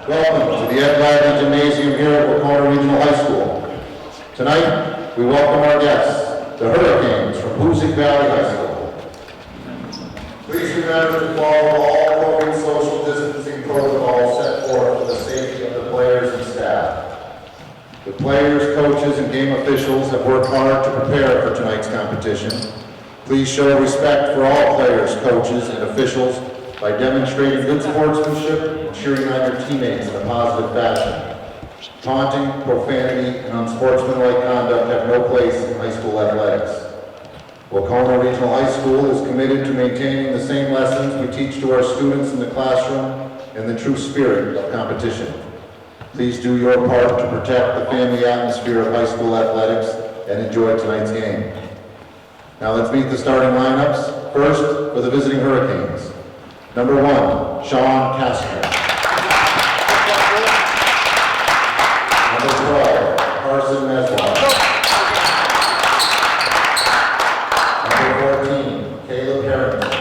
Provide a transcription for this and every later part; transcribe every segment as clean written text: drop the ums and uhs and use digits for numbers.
Welcome to the Ed Wagner Gymnasium here at Wahconah Regional High School. Tonight, we welcome our guests, the Hurricanes from Hoosac Valley High School. Please remember to follow all COVID social distancing protocols set forth for the safety of the players and staff. The players, coaches, and game officials have worked hard to prepare for tonight's competition. Please show respect for all players, coaches, and officials by demonstrating good sportsmanship and cheering on your teammates in a positive fashion. Taunting, profanity, and unsportsmanlike conduct have no place in high school athletics. Wahconah Regional High School is committed to maintaining the same lessons we teach to our students in the classroom and the true spirit of competition. Please do your part to protect the family atmosphere of high school athletics and enjoy tonight's game. Now let's meet the starting lineups. First, for the visiting Hurricanes. Number 1, Sean Castro. Number 12, Carson Meswar. Number 14, Caleb Harrington.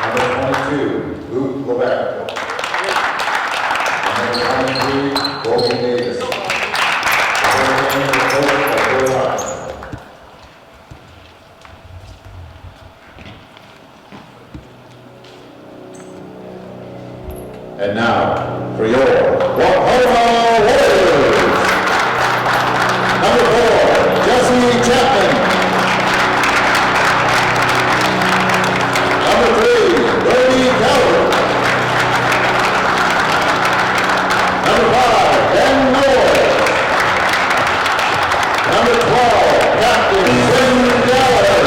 Number 22, Luke Levac. Number 23, Bobby Davis. And now, for your Wahconah Warriors. Number 4, Jesse Chapman. Number 3, Brody Keller. Number 5, Ben Noy. Number 12, Captain Tim Gallagher.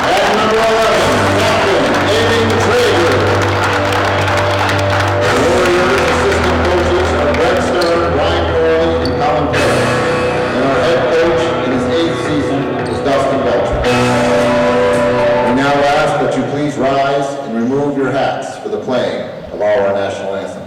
And number 11, Captain Amy Traeger. Please rise and remove your hats for the playing of our national anthem.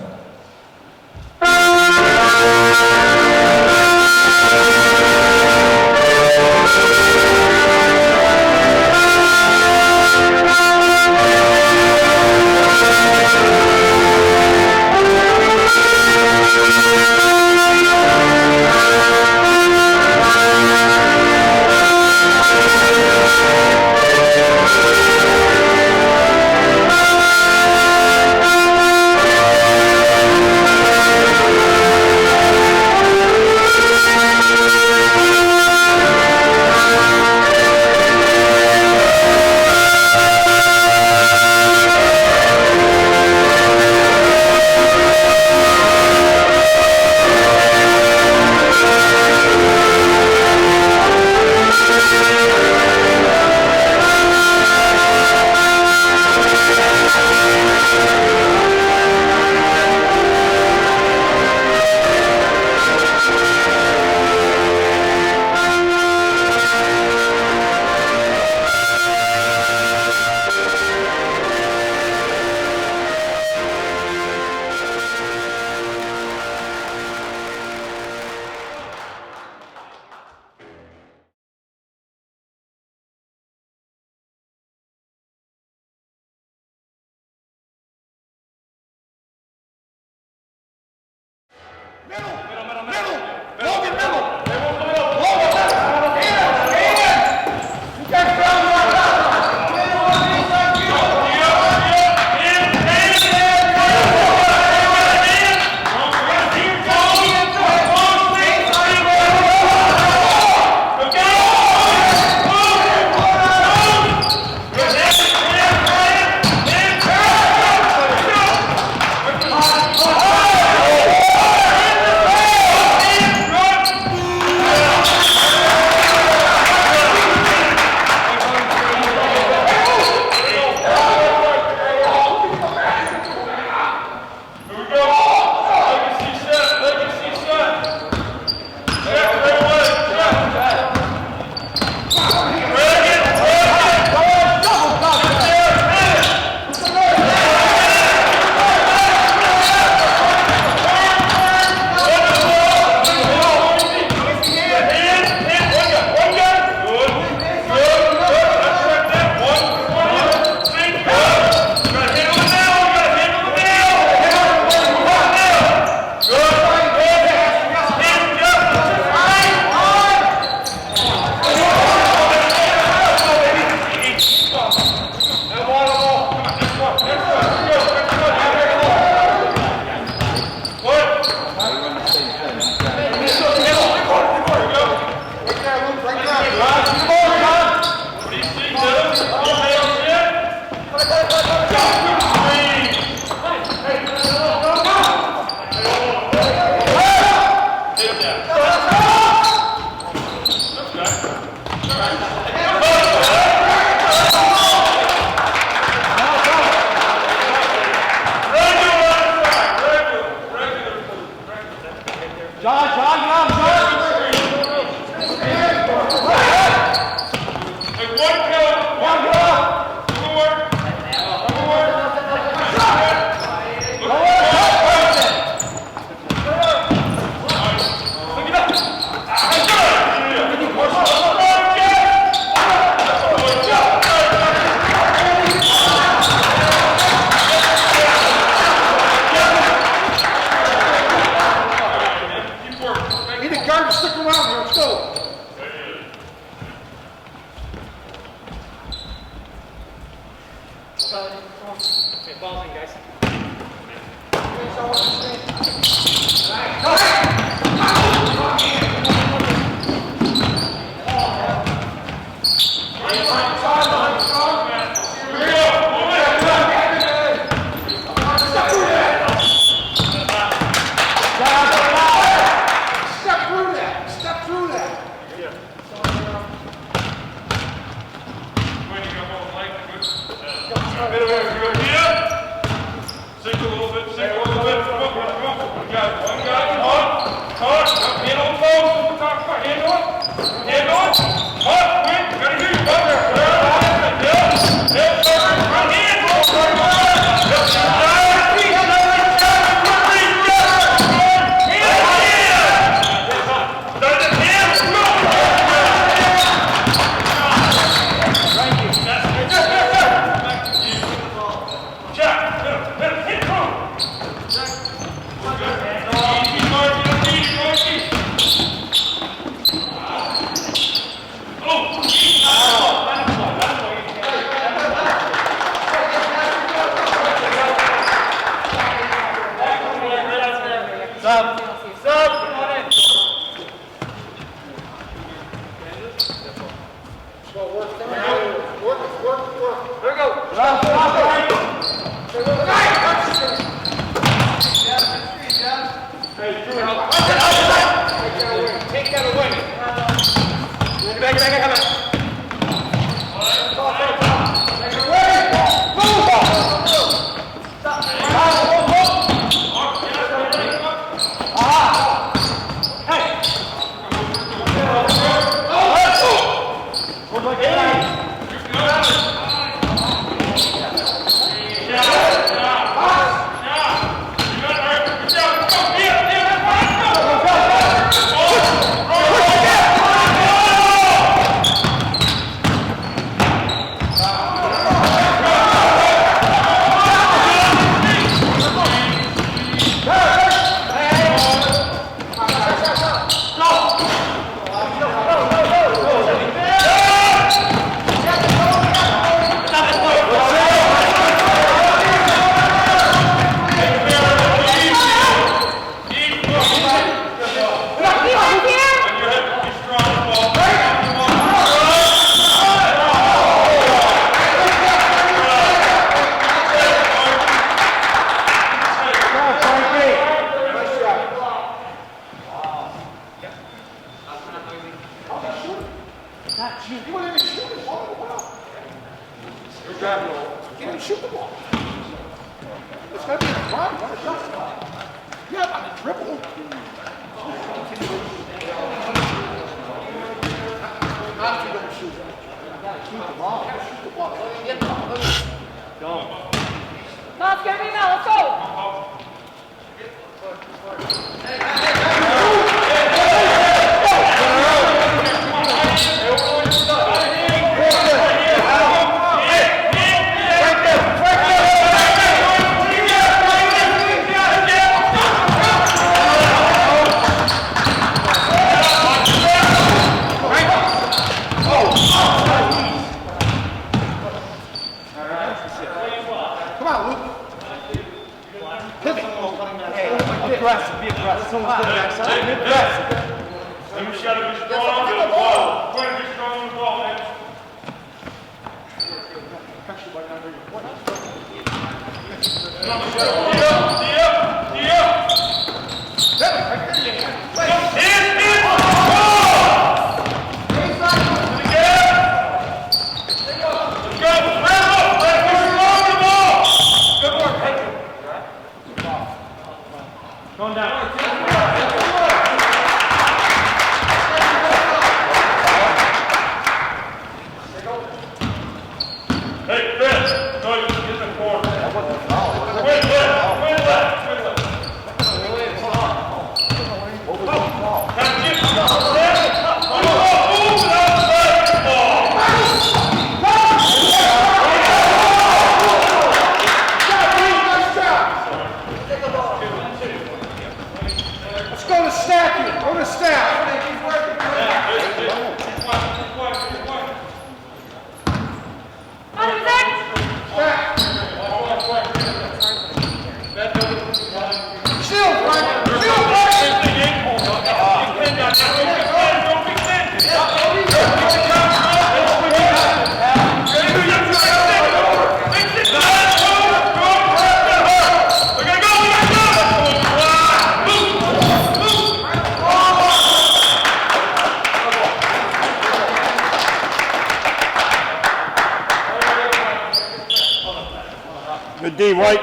D, White.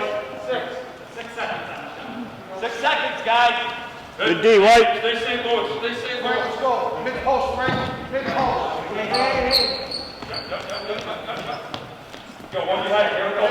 6 seconds. 6 seconds, guys. Good D, White. Stay St. Louis. Stay St. Louis. Let's go. Mid post, Frank. Mid post. Go, one behind. Here we go.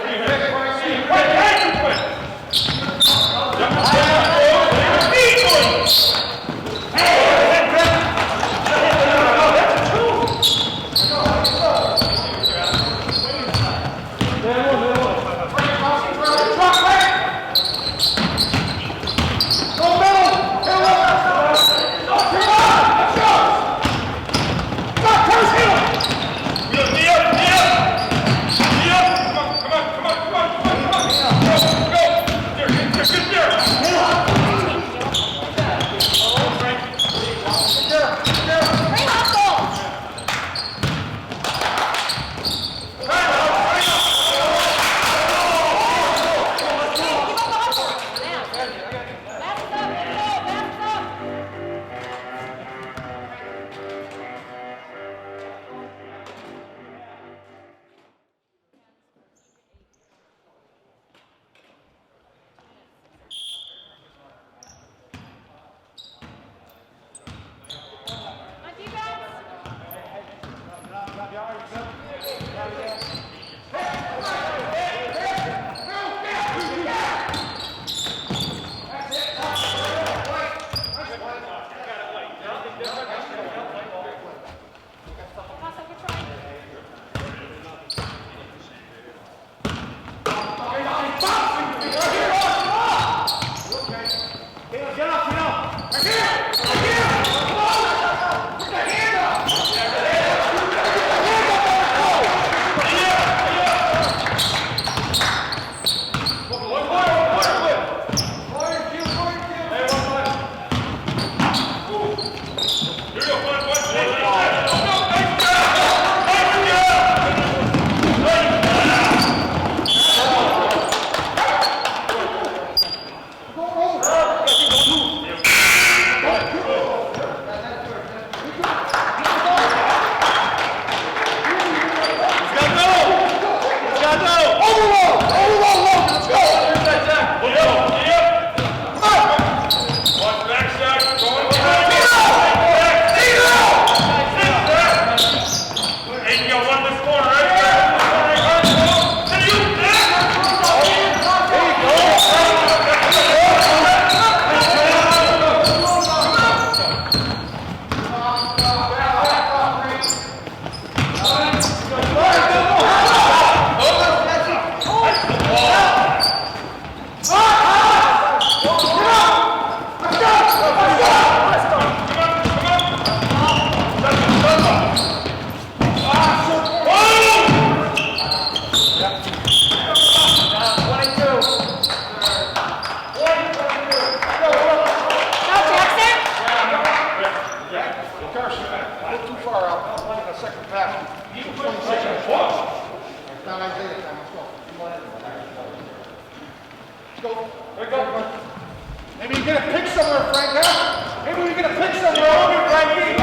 Maybe you get a pick somewhere, Frank, huh? Maybe we get a pick somewhere over, Frankie.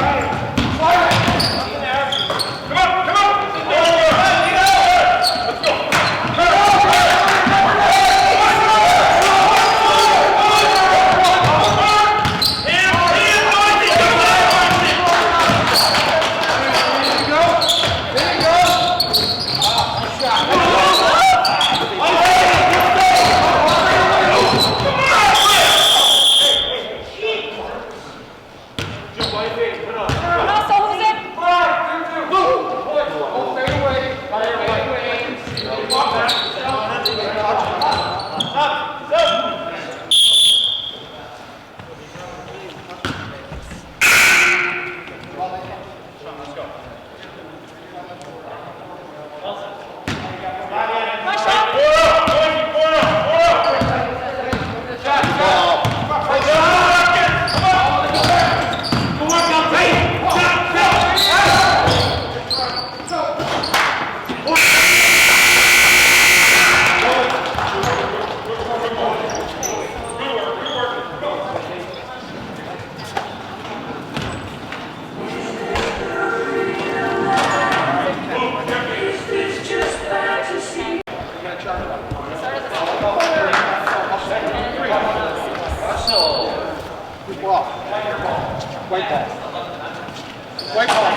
Fire it. Come on, come on. Let's go. Put on. ball. White ball. White ball.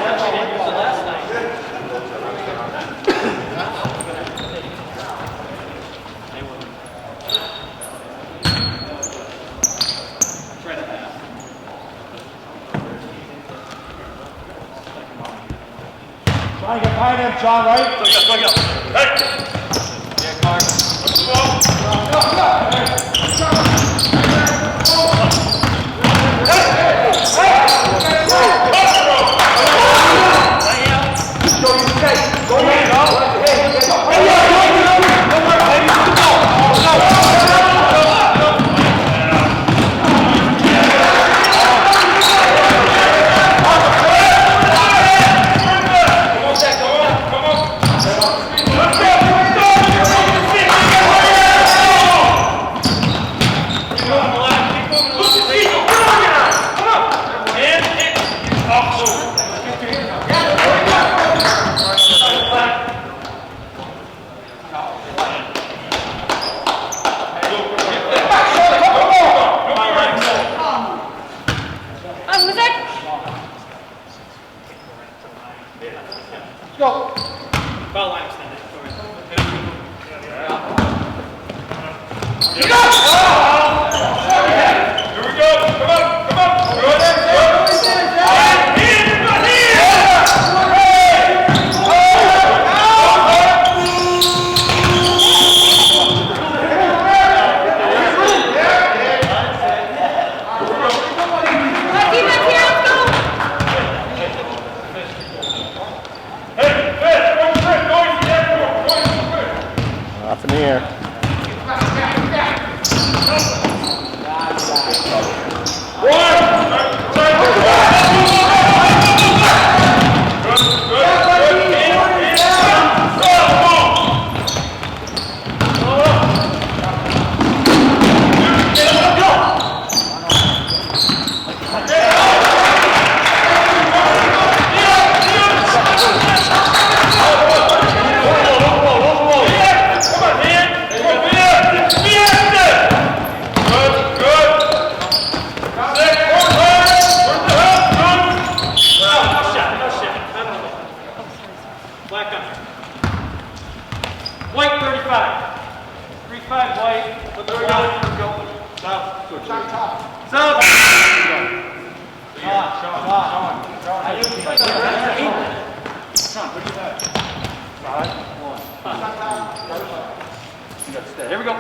Trying to get behind him, John, right? Go. Hey! Yeah, Clark. What's the ball? Hoosac? Go. Foul line extended. You go! Here we go. Come on. Good. Off in the air. White 35. 35 white. Let's go. South. South. Sean, what do you have? 5, 1. Here we go.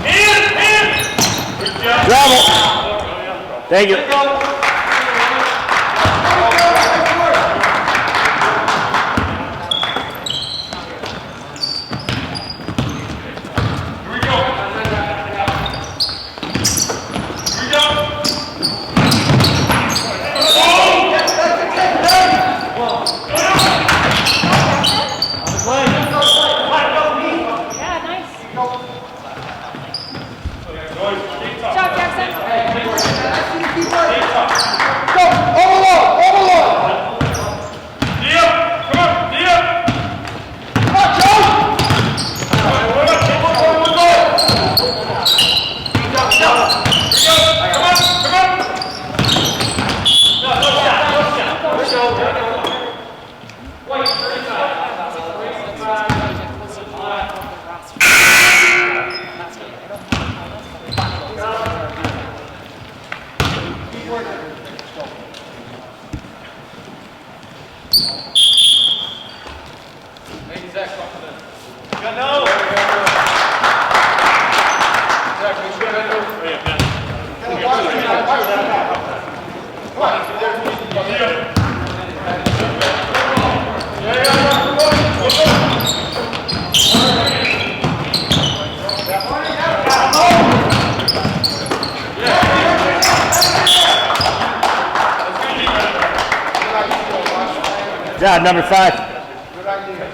In. Good job. Bravo. Thank you. Job number 5. Good idea.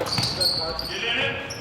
Get in it.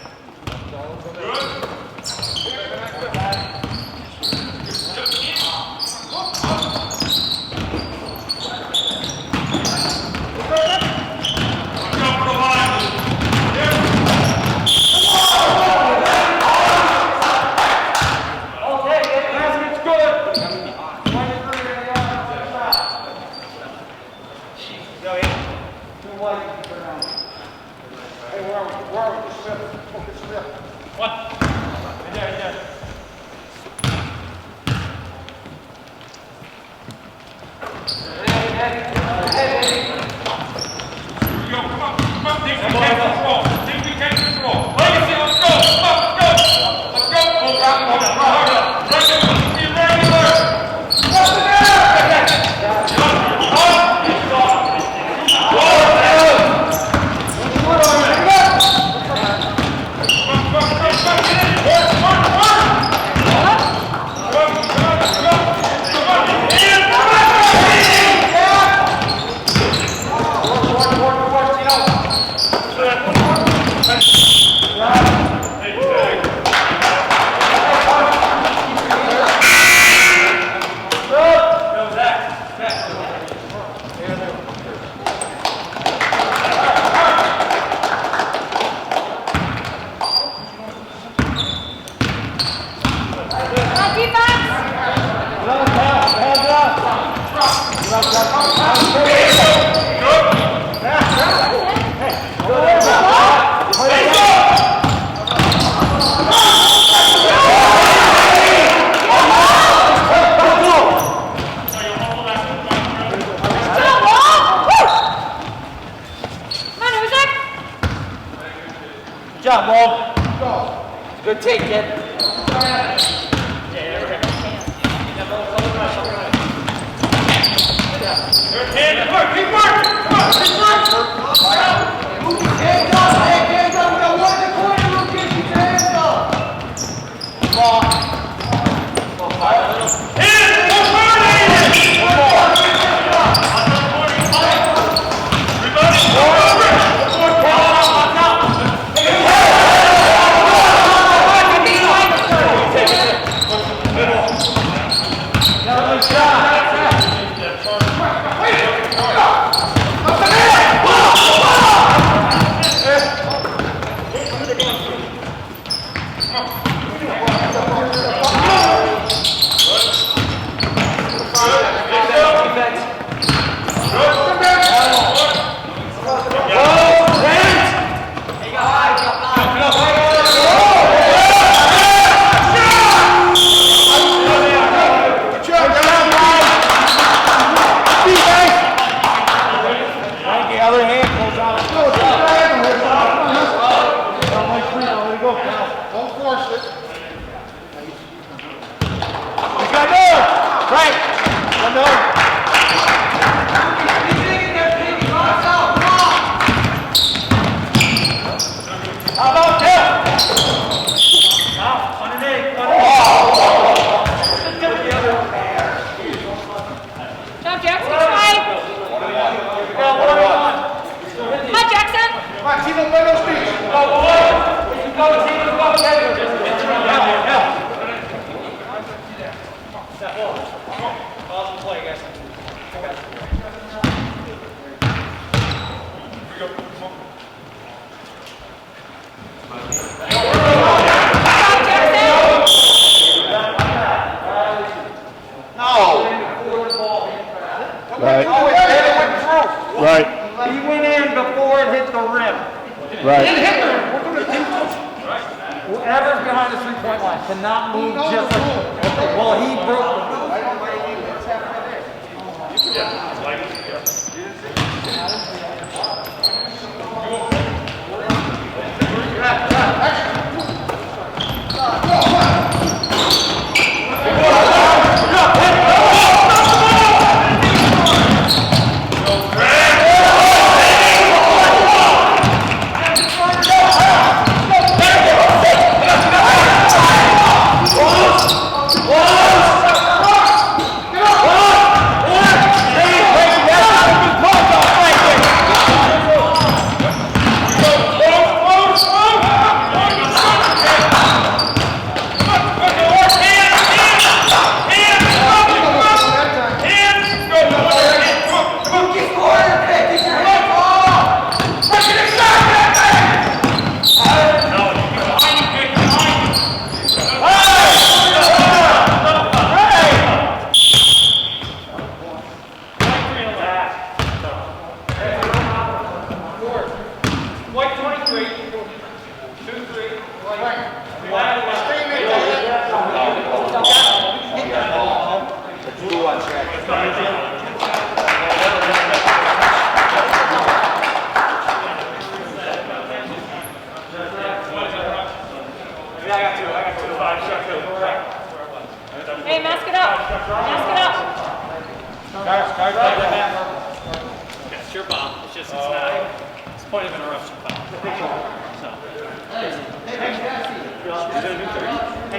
Good job, Bob. Good take, kid. Keep working. Come on, keep working. Hands up, hands up. We got one in the corner, rookie. Keep your hands up. Ball. Right. He went in before it hit the rim. Right. Whoever's behind the three-point line cannot move just like, well, he broke the move. Hey, mask it up. Mask it up. It's your bomb. It's just, it's not, it's point of interruption. So. Hey,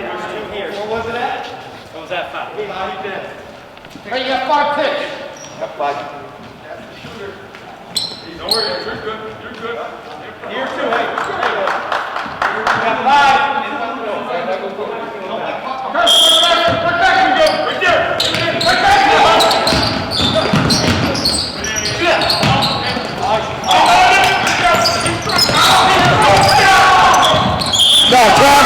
there's two here. What was it at? What was that foul? Hey, you got 5 picks. Don't worry, you're good. You're good. Here too, hey. You got 5. Right back, you go. Right there. Right back, you go. No, John.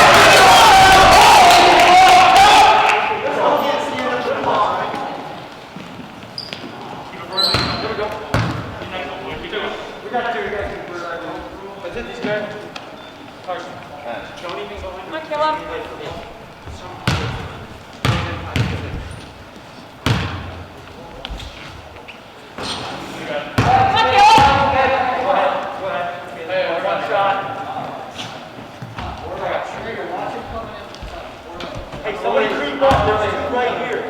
Come on, kill him. Hey, somebody creep up. There's two right here.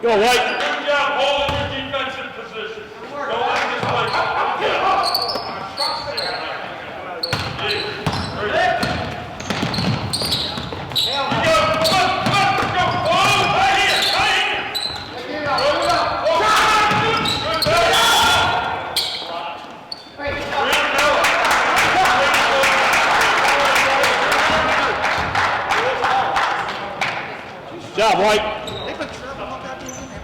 Go right. Good job holding your defensive position. Don't let this play. Good job. job, White. They've been terrible about that dude in there.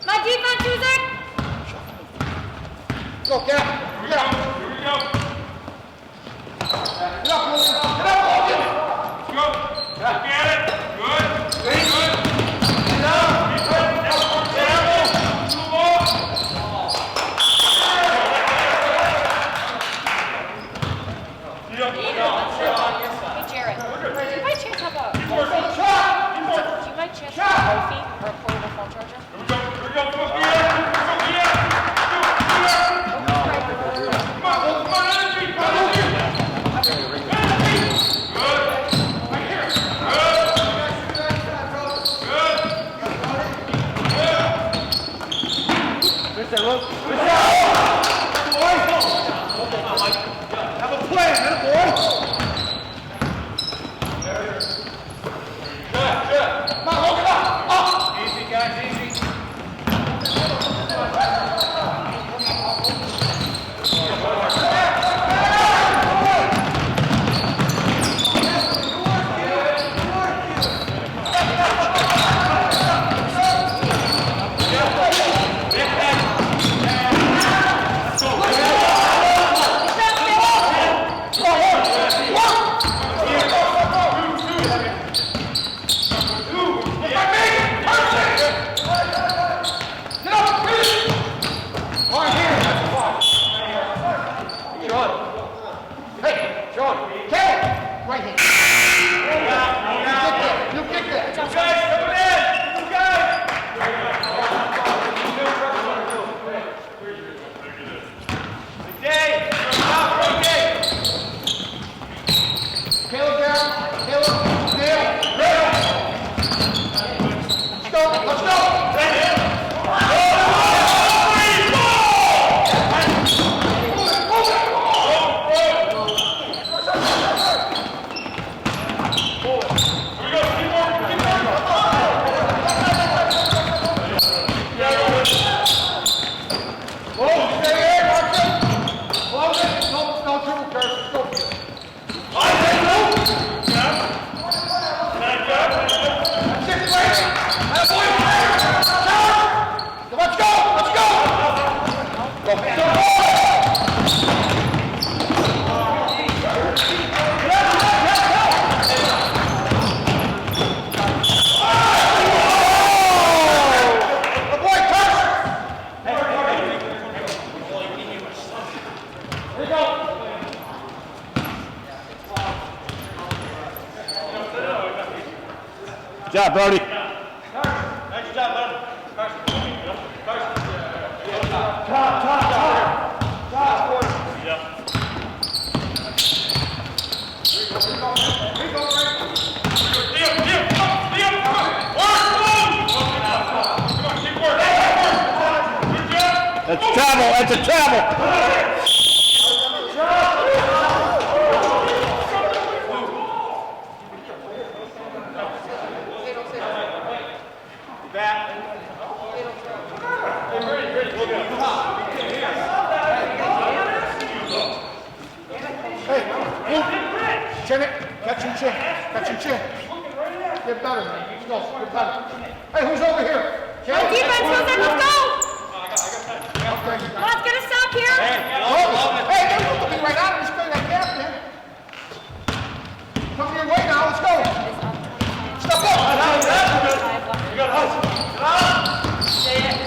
My defense, Hoosac. Go, get up. Get up. Here we go. Get up, Logan. Get up, Logan. Go. Get it. Good. Good. Get up. Get up. Hey, Jared. You might chance have a trophy or a portable phone charger. Have a plan, man, boy. Come on, Logan, up. Easy, guys, easy. Good job, Brody. Nice job, bud. That's travel. That's a travel. Chin it. Catch your chin. Catch your chin. Get better, man. Let's go. Get better. Hey, who's over here? My defense, Hoosac, let's go. Okay. Let's get a stop here. Hey, don't look at me right now. Just play that gap, man. Come your way now. Let's go. Step up. You got to hustle. Say it.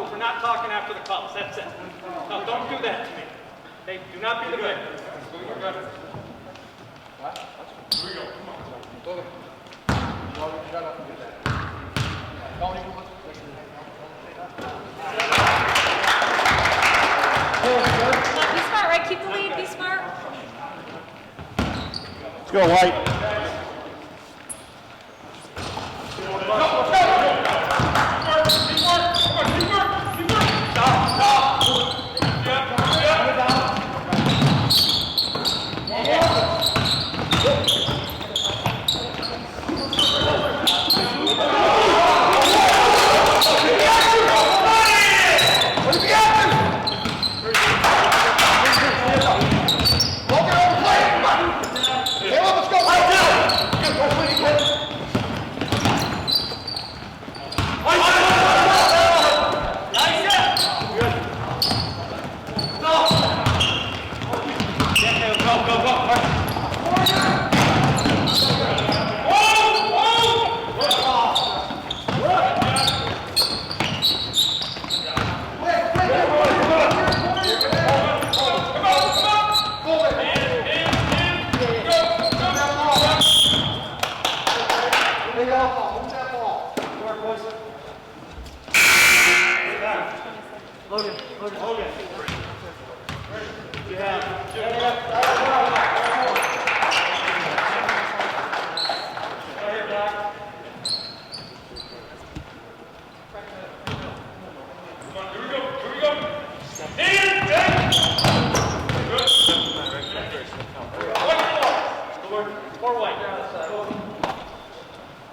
We're not talking after the calls. That's it. No, don't do that to me. Hey, do not be the victim. What? Here we go. Come on. Logan. Shut up and get that. Don't even look. Be smart, right? Keep the lead. Be smart. Let's go, White. Logan. More white.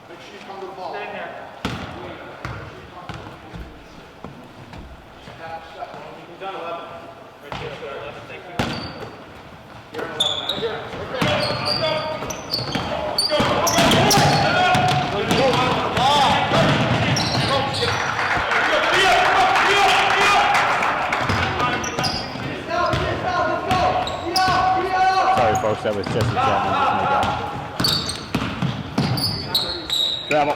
Make sure you come to the ball. Stand here. You've done 11. Right there, 11. Thank you. You're in 11 Sorry, folks, that was Jesse Chapman. Travel.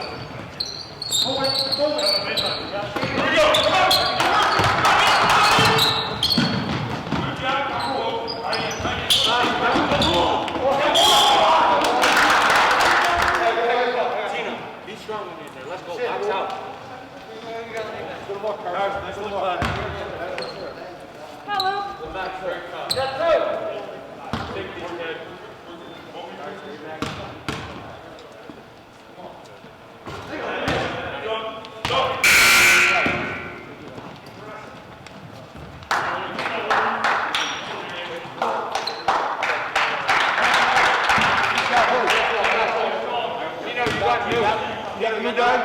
Be strong when you're there. Let's go. Box out. Hello. You done?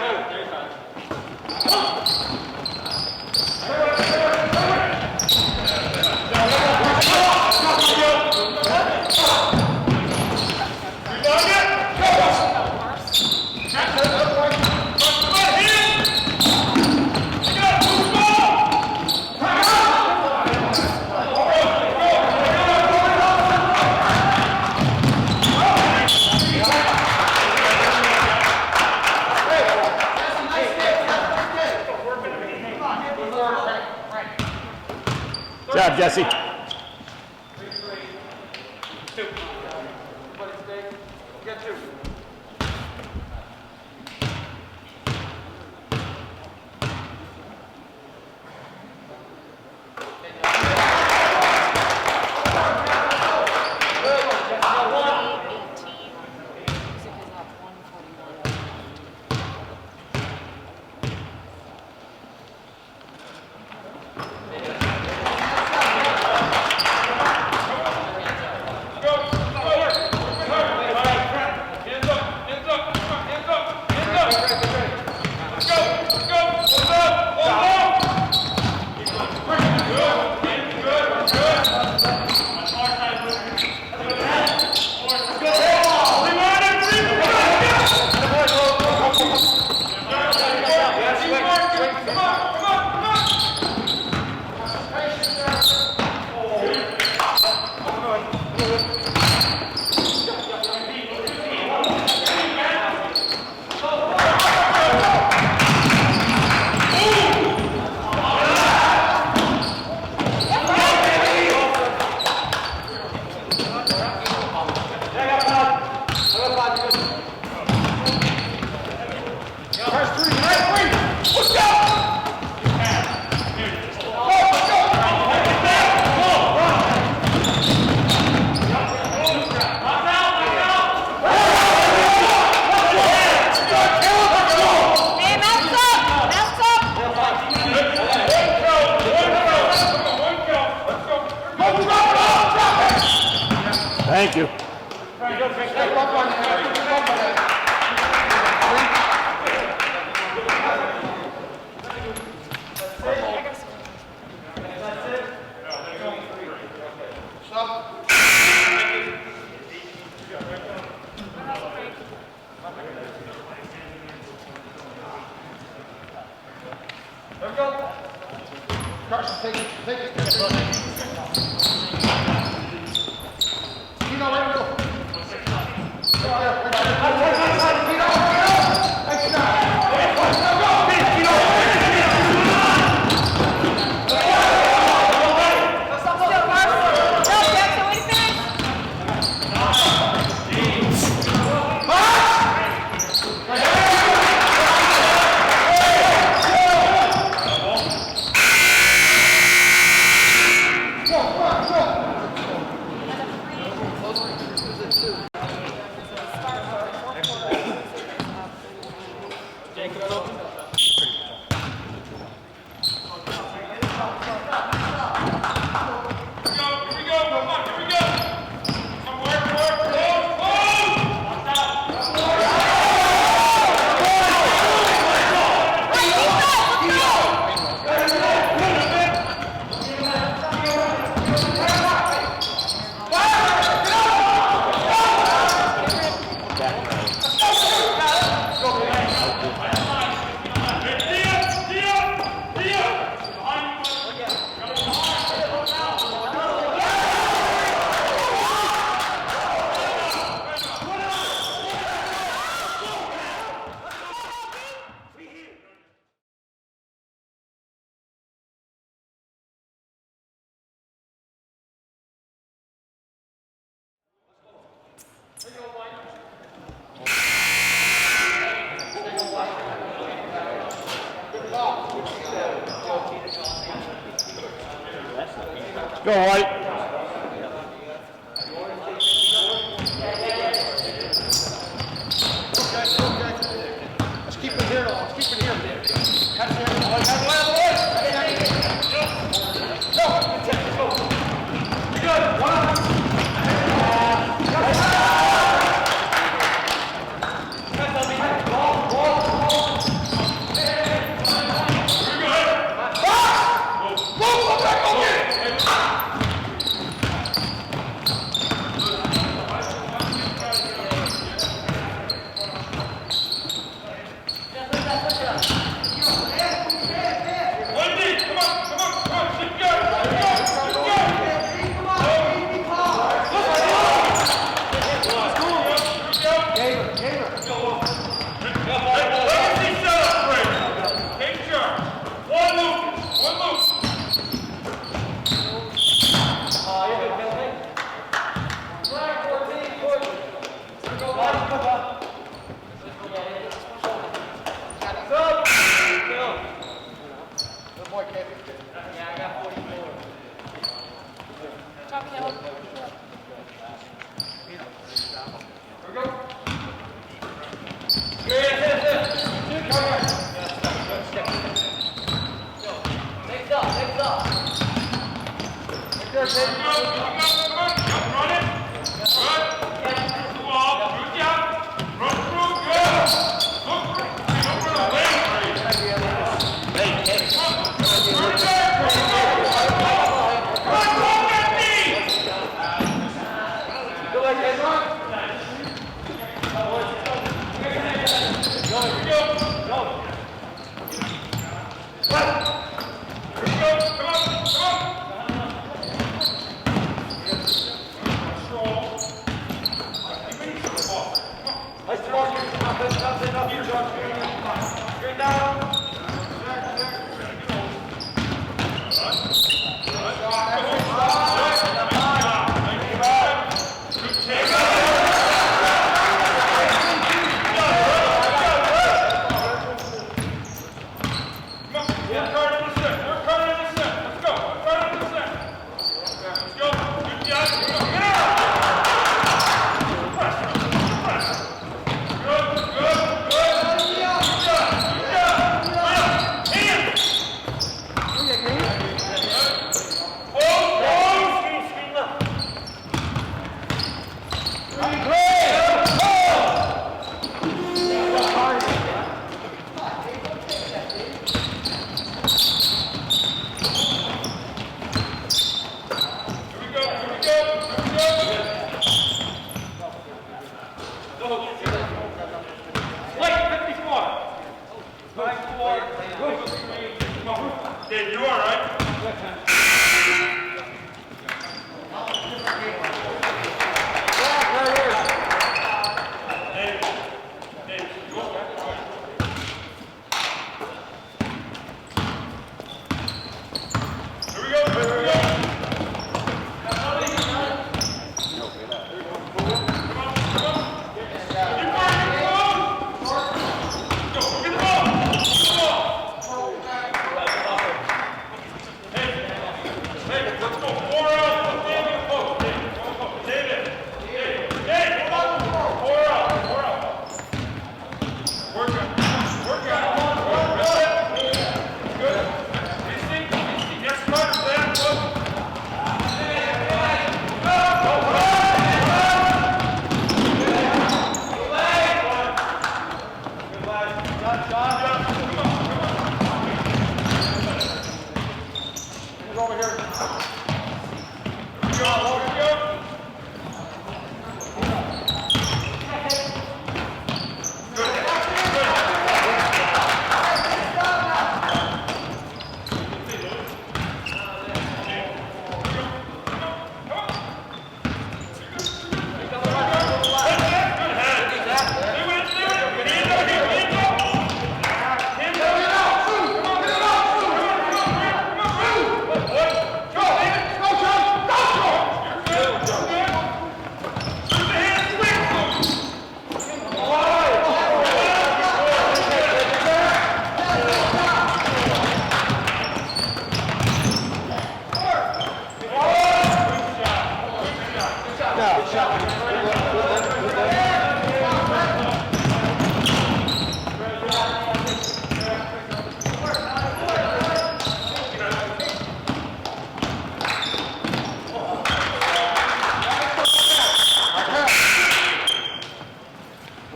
Good job, Jesse. Thank you. Carson, take it. You know where to go. Go, White. Let's keep it here, though. Let's keep it here. Catch it. Go. You're good. One up.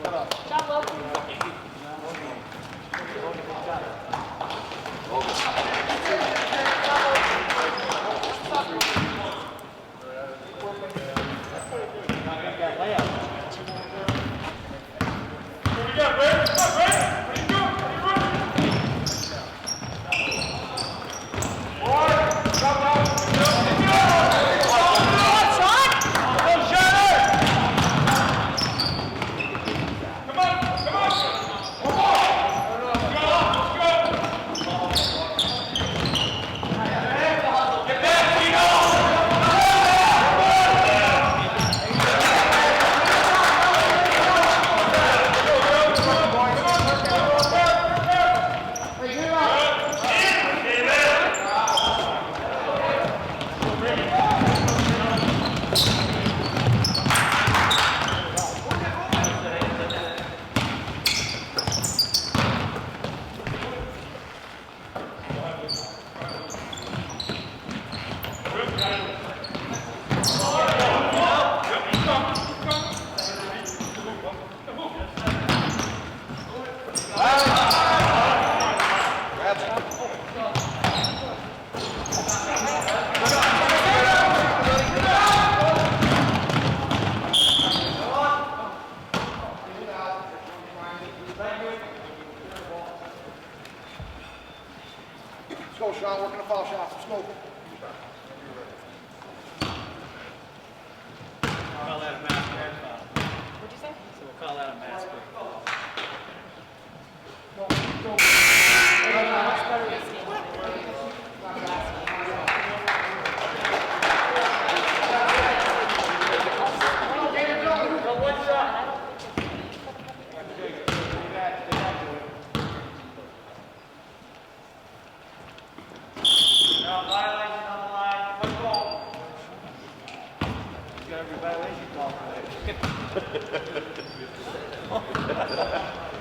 Shot low. Let's go, Sean. Working a foul shot. Let's go. Call that a mass break foul. What'd you say? So we'll call that a mass break foul. Much better this game.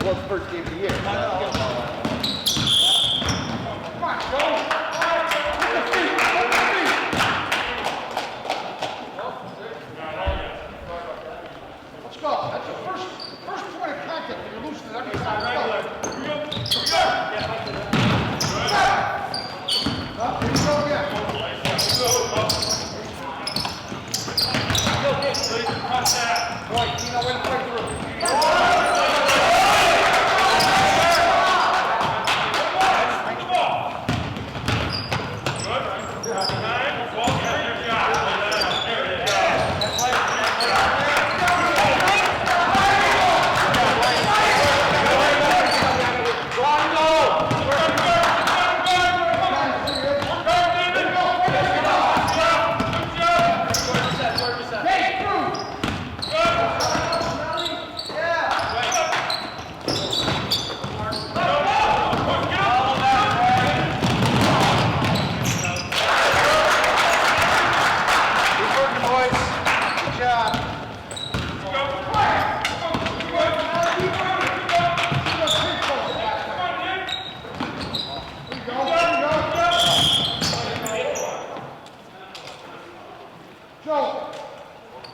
Well, it's the first game of the year. Come on, go! Let's go. That's the first point of contact when you're losing it every time. Let's go. Here you go again. Right, Tino, way to break through.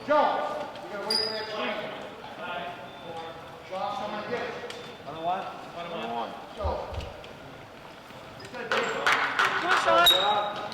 Joe, you gotta wait for that screen. Sean, someone get it. Another one? One. Joe. Come on, Sean.